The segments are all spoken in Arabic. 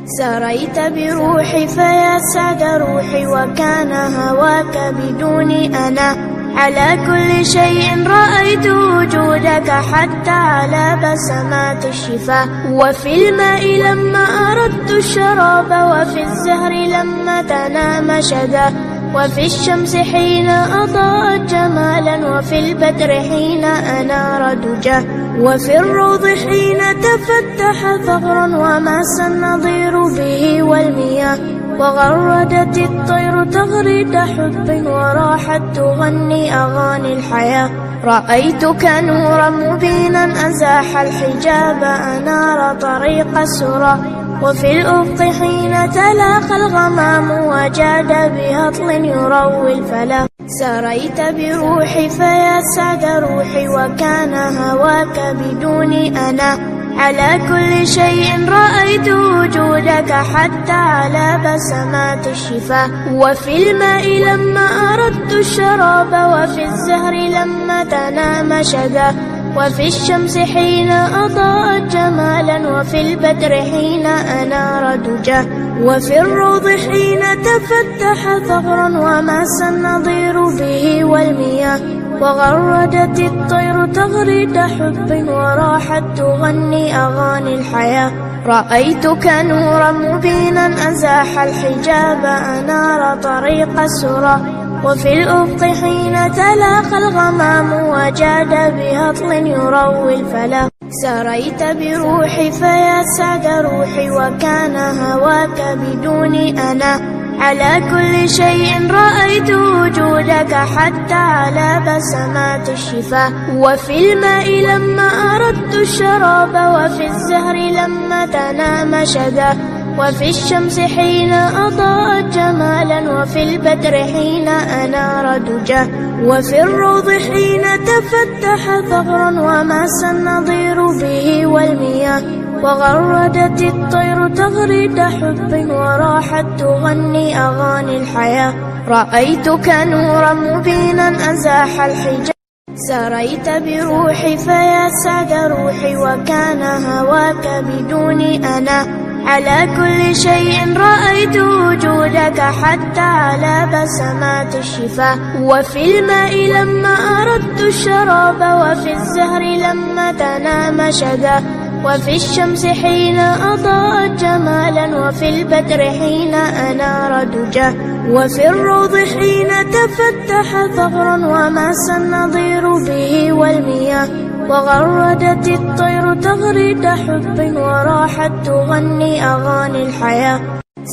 سريت بروحي فيا سعد روحي، وكان هواك بدوني أنا. على كل شيء رأيت وجودك، حتى على بسمات الشفاء. وفي الماء لما أردت الشراب، وفي الزهر لما تنام شدا. وفي الشمس حين أضاءت جمالا، وفي البدر حين أنار دجا. وفي الروض حين تفتح ثغرا، وماس النظير به والمياه. وغردت الطير تغريد حب، وراحت تغني أغاني الحياة. رأيتك نورا مبينا أزاح الحجاب، أنار طريق السرى. وفي الأفق حين تلاقى الغمام، وجاد بهطل يروي الفلا. سريت بروحي فيا سعد روحي، وكان هواك بدوني أنا. على كل شيء رأيت وجودك، حتى على بسمات الشفاء. وفي الماء لما أردت الشراب، وفي الزهر لما تنام شدا. وفي الشمس حين أضاءت جمالا، وفي البدر حين أنار دجا. وفي الروض حين تفتح ثغرا، وماس النظير به والمياه. وغردت الطير تغريد حب، وراحت تغني أغاني الحياة. رأيتك نورا مبينا أزاح الحجاب، أنار طريق السرى. وفي الأفق حين تلاقى الغمام، وجاد بهطل يروي الفلا. سريت بروحي فيا سعد روحي، وكان هواك بدوني أنا. على كل شيء رأيت وجودك، حتى على بسمات الشفاء. وفي الماء لما أردت الشراب، وفي الزهر لما تنام شدا. وفي الشمس حين أضاءت جمالا، وفي البدر حين أنار دجا. وفي الروض حين تفتح ثغرا، وماس النظير به والمياه. وغردت الطير تغريد حب، وراحت تغني أغاني الحياة. رأيتك نورا مبينا أزاح الحجاب. سريت بروحي فيا سعد روحي، وكان هواك بدوني أنا. على كل شيء رأيت وجودك، حتى على بسمات الشفاء. وفي الماء لما أردت الشراب، وفي الزهر لما تنام شدا. وفي الشمس حين أضاءت جمالا، وفي البدر حين أنار دجا. وفي الروض حين تفتح ثغرا، وماس النظير به والمياه. وغردت الطير تغريد حب، وراحت تغني أغاني الحياة.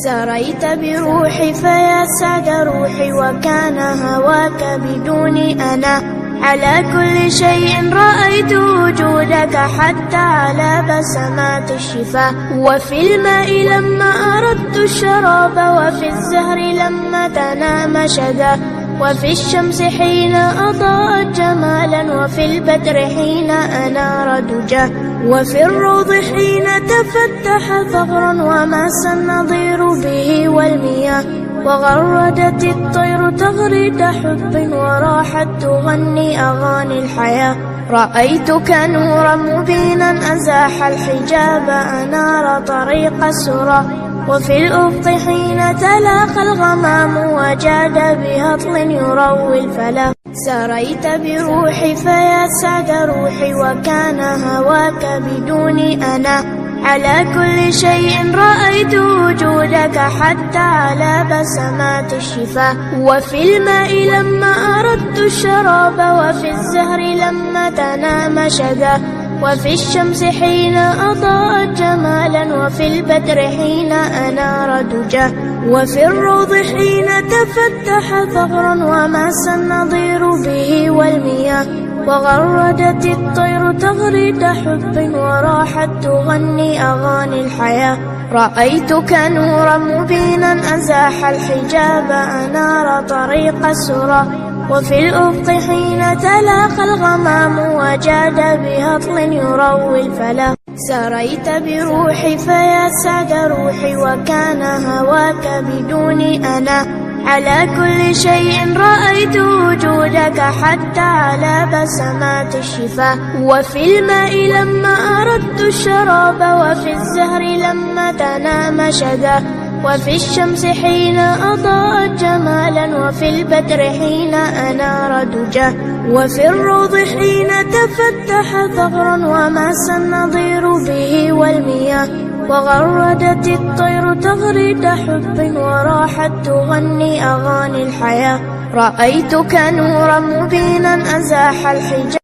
سريت بروحي فيا سعد روحي، وكان هواك بدوني أنا. على كل شيء رأيت وجودك، حتى على بسمات الشفاء. وفي الماء لما أردت الشراب، وفي الزهر لما تنام شدا. وفي الشمس حين أضاءت جمالا، وفي البدر حين أنار دجا. وفي الروض حين تفتح ثغرا، وماس النظير به والمياه. وغردت الطير تغريد حب، وراحت تغني أغاني الحياة. رأيتك نورا مبينا أزاح الحجاب، أنار طريق السرى. وفي الأفق حين تلاقى الغمام، وجاد بهطل يروي الفلا. سريت بروحي فيا سعد روحي، وكان هواك بدوني أنا. على كل شيء رأيت وجودك، حتى على بسمات الشفاء. وفي الماء لما أردت الشراب، وفي الزهر لما تنام شدا. وفي الشمس حين أضاءت جمالا، وفي البدر حين أنار دجا. وفي الروض حين تفتح ثغرا، وماس النظير به والمياه. وغردت الطير تغريد حب، وراحت تغني أغاني الحياة. رأيتك نورا مبينا أزاح الحجاب، أنار طريق السرى. وفي الأفق حين تلاقى الغمام، وجاد بهطل يروي الفلا. سريت بروحي فيا سعد روحي، وكان هواك بدوني أنا. على كل شيء رأيت وجودك حتى على بسمات الشفاه. وفي الماء لما أردت الشراب، وفي الزهر لما تنام شدا، وفي الشمس حين أضاءت جمالا، وفي البدر حين أنار دجا، وفي الروض حين تفتح ثغرا وماس النظير به والمياه، وغردت الطير تغريد حب وراحت تغني أغاني الحياة. رأيتك نورا مبينا أزاح الحجاب،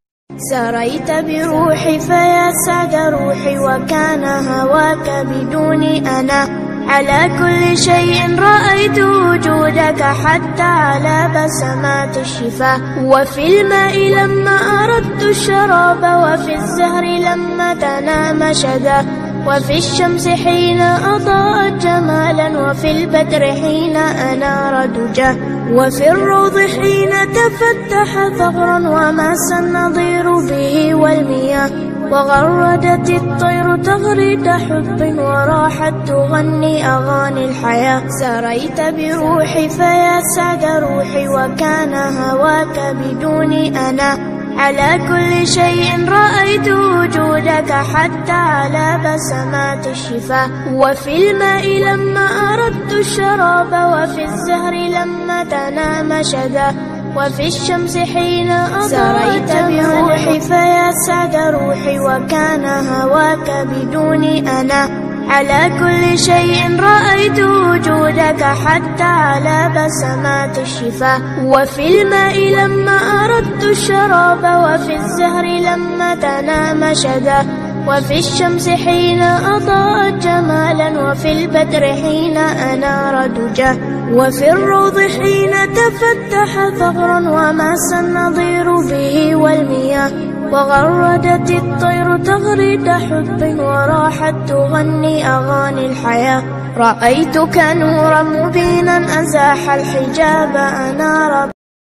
سريت بروحي فيا سعد روحي، وكان هواك بدوني أنا. على كل شيء رأيت وجودك حتى على بسمات الشفاه. وفي الماء لما أردت الشراب، وفي الزهر لما تنام شدا، وفي الشمس حين أضاءت جمالا، وفي البدر حين أنار دجا، وفي الروض حين تفتح ثغرا وماس النظير به والمياه، وغردت الطير تغريد حب وراحت تغني أغاني الحياة. سريت بروحي فيا سعد روحي، وكان هواك بدوني أنا. على كل شيء رأيت وجودك حتى على بسمات الشفاه. وفي الماء لما أردت الشراب، وفي الزهر لما تنام شدا، وفي الشمس حين سريت بروحي فيا سعد روحي، وكان هواك بدوني أنا. على كل شيء رأيت وجودك حتى على بسمات الشفاه. وفي الماء لما أردت الشراب، وفي الزهر لما تنام شدا، وفي الشمس حين أضاءت جمالا، وفي البدر حين أنار دجا، وفي الروض حين تفتح ثغرا وماس النظير به والمياه، وغردت الطير تغريد حب وراحت تغني أغاني الحياة. رأيتك نورا مبينا أزاح الحجاب أنار